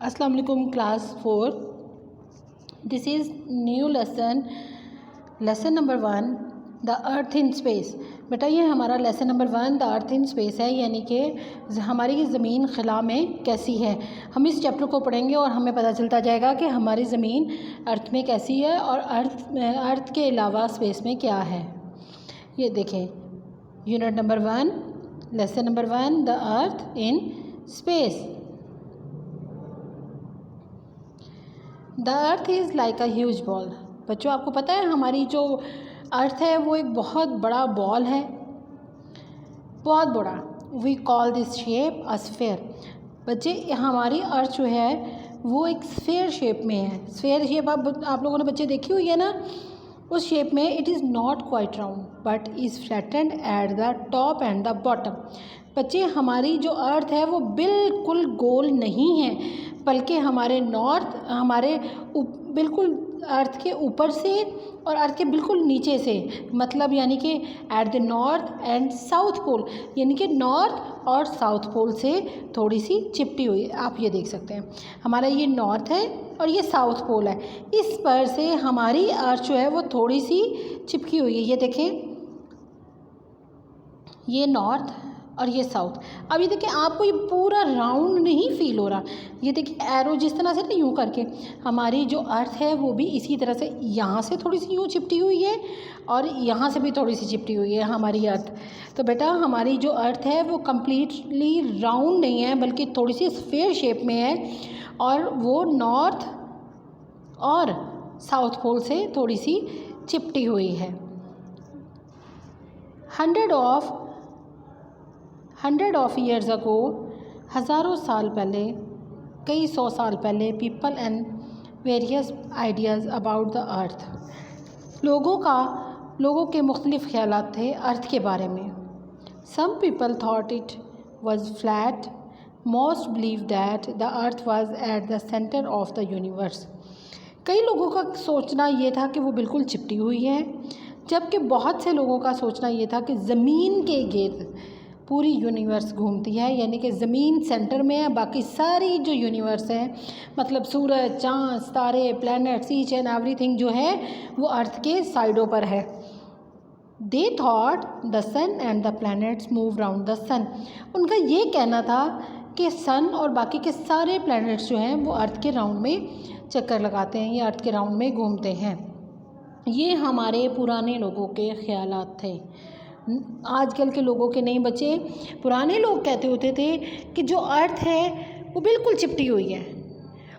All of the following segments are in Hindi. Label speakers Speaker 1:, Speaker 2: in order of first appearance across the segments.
Speaker 1: अस्सलाम वालेकुम class 4। This is new lesson number 1 the earth in space. बेटा ये हमारा lesson number 1 the earth in space है, यानी कि हमारी ज़मीन खला में कैसी है। हम इस चैप्टर को पढ़ेंगे और हमें पता चलता जाएगा कि हमारी ज़मीन अर्थ में कैसी है और अर्थ के अलावा स्पेस में क्या है। ये देखें, unit number 1 lesson number 1 the earth in space. The earth is like a huge ball. बच्चों आपको पता है हमारी जो अर्थ है वो एक बहुत बड़ा बॉल है, बहुत बड़ा। We call this shape a sphere. बच्चे हमारी अर्थ जो है वो एक स्फेयर शेप में है। स्फेयर शेप आप लोगों ने बच्चे देखी हुई है ना, उस शेप में it is not quite round but is flattened at the top and the bottom. बच्चे हमारी जो अर्थ है वो बिल्कुल गोल नहीं है, बल्कि हमारे बिल्कुल अर्थ के ऊपर से और अर्थ के बिल्कुल नीचे से, मतलब यानी कि at the north and south pole, यानी कि नॉर्थ और साउथ पोल से थोड़ी सी चिपटी हुई। आप ये देख सकते हैं हमारा ये नॉर्थ है और ये साउथ पोल है, इस पर से हमारी अर्थ जो है वो थोड़ी सी चिपकी हुई है। ये देखें, ये नॉर्थ और ये साउथ। अब ये देखिए आपको ये पूरा राउंड नहीं फील हो रहा। ये देखिए एरो जिस तरह से ना यूँ करके हमारी जो अर्थ है वो भी इसी तरह से यहाँ से थोड़ी सी यूँ चिपटी हुई है और यहाँ से भी थोड़ी सी चिपटी हुई है हमारी अर्थ। तो बेटा हमारी जो अर्थ है वो कम्प्लीटली राउंड नहीं है, बल्कि थोड़ी सी स्फेयर शेप में है और वो नॉर्थ और साउथ पोल से थोड़ी सी चिपटी हुई है। हंड्रेड ऑफ ईयर्स अगो, हज़ारों साल पहले, कई सौ साल पहले, people and various ideas about the earth. लोगों के मुख्तलिफ़ ख़यालात थे अर्थ के बारे में। Some people thought it was flat, most believe that the earth was at the centre of the universe. कई लोगों का सोचना ये था कि वो बिल्कुल चिपटी हुई है, जबकि बहुत से लोगों का सोचना ये था कि ज़मीन के गिर्द पूरी यूनिवर्स घूमती है, यानी कि ज़मीन सेंटर में है, बाकी सारी जो यूनिवर्स है, मतलब सूरज, चाँद, तारे, प्लैनेट्स, ईच एंड एवरीथिंग जो है वो अर्थ के साइडों पर है। They thought the sun and the planets move round the sun. उनका ये कहना था कि सन और बाकी के सारे प्लैनेट्स जो हैं वो अर्थ के राउंड में चक्कर लगाते हैं, ये अर्थ के राउंड में घूमते हैं। ये हमारे पुराने लोगों के ख़यालात थे, आजकल के लोगों के नहीं बच्चे। पुराने लोग कहते होते थे कि जो अर्थ है वो बिल्कुल चिपटी हुई है,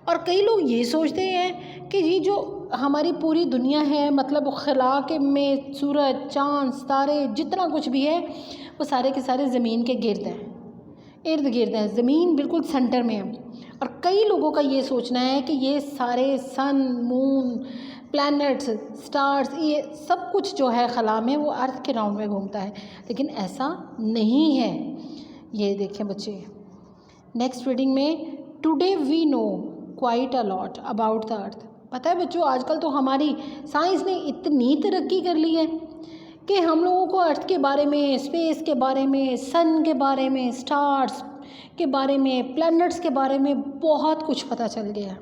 Speaker 1: और कई लोग ये सोचते हैं कि ये जो हमारी पूरी दुनिया है, मतलब खला के में सूरज, चाँद, तारे, जितना कुछ भी है वो सारे के सारे ज़मीन के गिर्द हैं, इर्द गिर्द हैं, ज़मीन बिल्कुल सेंटर में है। और कई लोगों का ये सोचना है कि ये सारे सन, मून, प्लैनेट्स, स्टार्स, ये सब कुछ जो है खला में वो अर्थ के राउंड में घूमता है, लेकिन ऐसा नहीं है। ये देखें बच्चे, नेक्स्ट रीडिंग में, today we know quite a lot about the earth. पता है बच्चों आजकल तो हमारी साइंस ने इतनी तरक्की कर ली है कि हम लोगों को अर्थ के बारे में, स्पेस के बारे में, सन के बारे में, स्टार्स के बारे में, प्लैनेट्स के बारे में बहुत कुछ पता चल गया।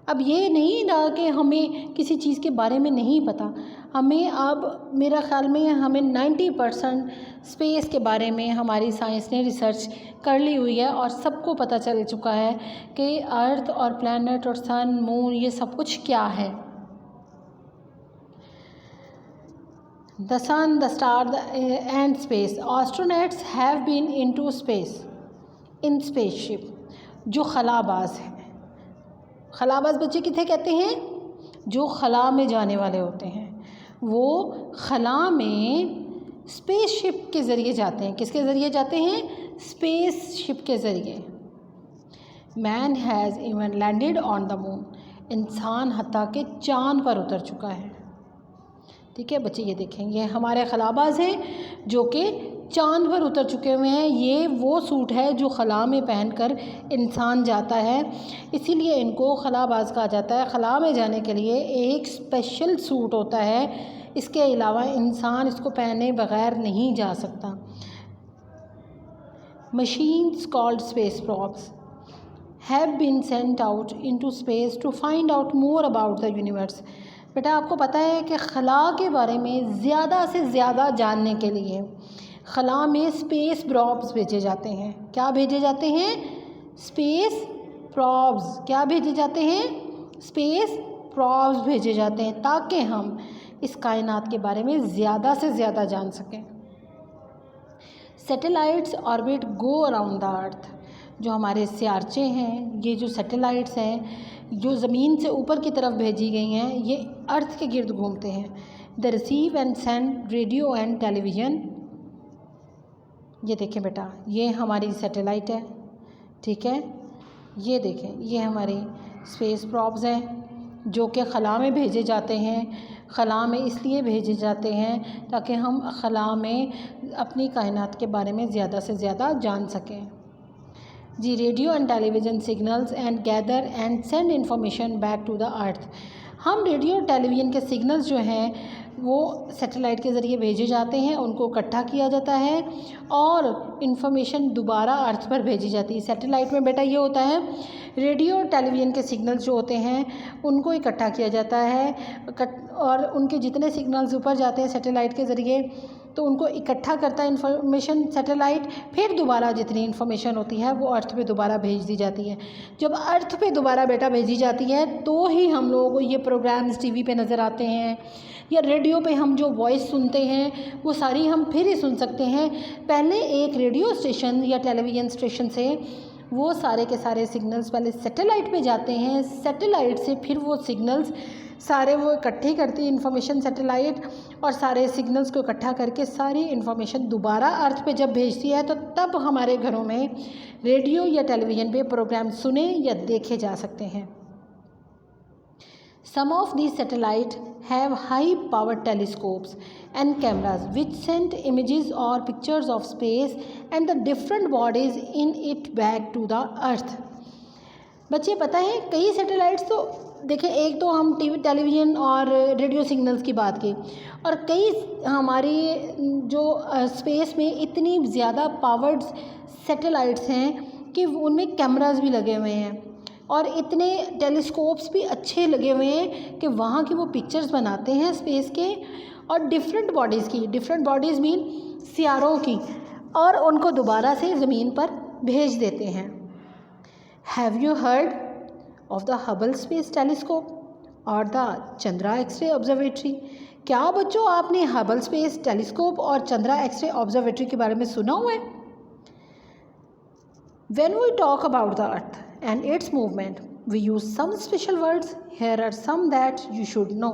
Speaker 1: अब ये नहीं रहा कि हमें किसी चीज़ के बारे में नहीं पता। हमें अब मेरा ख़्याल में हमें 90% स्पेस के बारे में हमारी साइंस ने रिसर्च कर ली हुई है और सबको पता चल चुका है कि अर्थ और प्लैनेट और सन, मून, ये सब कुछ क्या है। The sun, the star and space. Astronauts have been into space in spaceship. जो खलाबाज हैं, खलाबाज बच्चे किथे कहते हैं? जो खला में जाने वाले होते हैं, वो खला में स्पेसशिप के ज़रिए जाते हैं। किसके ज़रिए जाते हैं? स्पेसशिप के ज़रिए। Man has even landed on the moon. इंसान हत्ता के चाँद पर उतर चुका है। ठीक है बच्चे, ये देखें, ये हमारे खलाबाज हैं जो कि चाँद पर उतर चुके हुए हैं। ये वो सूट है जो खला में पहनकर इंसान जाता है, इसीलिए इनको खलाबाज कहा जाता है। खला में जाने के लिए एक स्पेशल सूट होता है, इसके अलावा इंसान इसको पहने बगैर नहीं जा सकता। Machines called space probes have been sent out into space to find out more about the universe. बेटा आपको पता है कि खला के बारे में ज़्यादा से ज़्यादा जानने के लिए खला में स्पेस प्रॉब्स भेजे जाते हैं। क्या भेजे जाते हैं? स्पेस प्रॉब्स। क्या भेजे जाते हैं? स्पेस प्रॉब्स भेजे जाते हैं, ताकि हम इस कायनात के बारे में ज़्यादा से ज़्यादा जान सकें। Satellites orbit go around the earth. जो हमारे सियारचे हैं, ये जो सैटेलाइट्स हैं जो ज़मीन से ऊपर की तरफ भेजी गई हैं, ये अर्थ के गिर्द घूमते हैं। The receive and send radio and television. ये देखें बेटा, ये हमारी सैटेलाइट है, ठीक है। ये देखें, ये हमारे स्पेस प्रॉब्स हैं जो कि खला में भेजे जाते हैं। खला में इसलिए भेजे जाते हैं ताकि हम खला में अपनी कायनात के बारे में ज़्यादा से ज़्यादा जान सकें। जी, radio and television signals and gather and send information back to the earth. हम रेडियो और टेलीविज़न के सिग्नल्स जो हैं वो सैटेलाइट के ज़रिए भेजे जाते हैं, उनको इकट्ठा किया जाता है और इन्फॉर्मेशन दोबारा अर्थ पर भेजी जाती है। सैटेलाइट में बेटा ये होता है, रेडियो और टेलीविज़न के सिग्नल्स जो होते हैं उनको इकट्ठा किया जाता है और उनके जितने सिग्नल्स ऊपर जाते हैं सैटेलाइट के ज़रिए तो उनको इकट्ठा करता है इन्फॉर्मेशन सैटेलाइट, फिर दोबारा जितनी इन्फॉर्मेशन होती है वो अर्थ पे दोबारा भेज दी जाती है। जब अर्थ पे दोबारा बेटा भेजी जाती है तो ही हम लोगों को ये प्रोग्राम्स टीवी पे नज़र आते हैं या रेडियो पे हम जो वॉइस सुनते हैं वो सारी हम फिर ही सुन सकते हैं। पहले एक रेडियो स्टेशन या टेलीविज़न स्टेशन से वो सारे के सारे सिग्नल्स पहले सैटेलाइट पे जाते हैं, सैटेलाइट से फिर वो सिग्नल्स सारे वो इकट्ठी करती है इन्फॉर्मेशन सैटेलाइट, और सारे सिग्नल्स को इकट्ठा करके सारी इन्फॉर्मेशन दोबारा अर्थ पे जब भेजती है तो तब हमारे घरों में रेडियो या टेलीविज़न पे प्रोग्राम सुने या देखे जा सकते हैं। Some of these satellites have high-powered telescopes and cameras which send images or pictures of space and the different bodies in it back to the earth। बच्चे पता है कई सैटेलाइट्स तो देखें, एक तो हम टीवी टेलीविज़न और रेडियो सिग्नल्स की बात की, और कई हमारी जो स्पेस में इतनी ज़्यादा पावर्ड सैटेलाइट्स हैं कि उनमें कैमरास भी लगे हुए हैं और इतने टेलीस्कोप्स भी अच्छे लगे हुए हैं कि वहाँ की वो पिक्चर्स बनाते हैं स्पेस के और डिफरेंट बॉडीज़ की। डिफरेंट बॉडीज़ मीन सियारों की, और उनको दोबारा से ज़मीन पर भेज देते हैं। Have you heard of the Hubble space telescope और द चंद्रा एक्सरे ऑब्जर्वेटरी? क्या बच्चों आपने हबल स्पेस टेलीस्कोप और चंद्रा एक्सरे ऑब्जर्वेटरी के बारे में सुना हुआ है? When we talk about the earth and its movement, we use some special words. Here are some that you should know.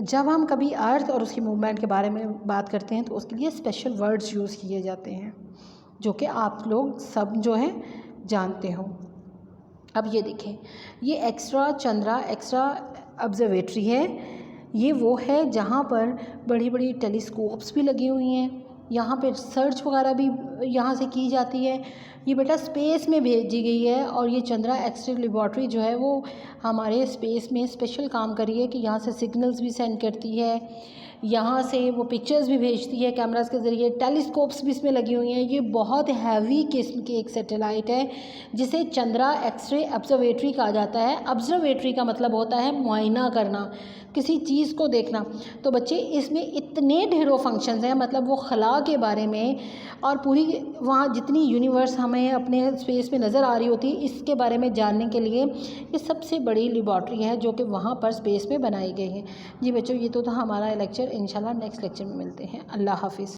Speaker 1: जब हम कभी अर्थ और उसकी मूवमेंट के बारे में बात करते हैं तो उसके लिए स्पेशल वर्ड्स यूज़ किए जाते हैं जो कि आप लोग सब जो है जानते हो। अब ये देखें, ये एक्स्ट्रा चंद्रा एक्स्ट्रा ऑब्जर्वेटरी है। ये वो है जहाँ पर बड़ी बड़ी टेलीस्कोप्स भी लगी हुई हैं, यहाँ पे रिसर्च वगैरह भी यहाँ से की जाती है। ये बेटा स्पेस में भेजी गई है और ये चंद्रा एक्सरे लेबॉर्ट्री जो है वो हमारे स्पेस में स्पेशल काम कर रही है कि यहाँ से सिग्नल्स भी सेंड करती है, यहाँ से वो पिक्चर्स भी भेजती है कैमरास के ज़रिए, टेलीस्कोप्स भी इसमें लगी हुई हैं। ये बहुत हैवी किस्म की एक सैटेलाइट है जिसे चंद्रा एक्सरे ऑब्जर्वेटरी कहा जाता है। ऑब्जर्वेटरी का मतलब होता है मुआयना करना, किसी चीज़ को देखना। तो बच्चे इसमें इतने ढेरों फंक्शंस हैं, मतलब वो खला के बारे में और पूरी वहाँ जितनी यूनिवर्स हमें अपने स्पेस में नज़र आ रही होती है इसके बारे में जानने के लिए ये सबसे बड़ी लेबॉर्ट्री है जो कि वहाँ पर स्पेस में बनाई गई है। जी बच्चों, ये तो था हमारा लेक्चर। इंशाल्लाह नेक्स्ट लेक्चर में मिलते हैं। अल्लाह हाफिज़।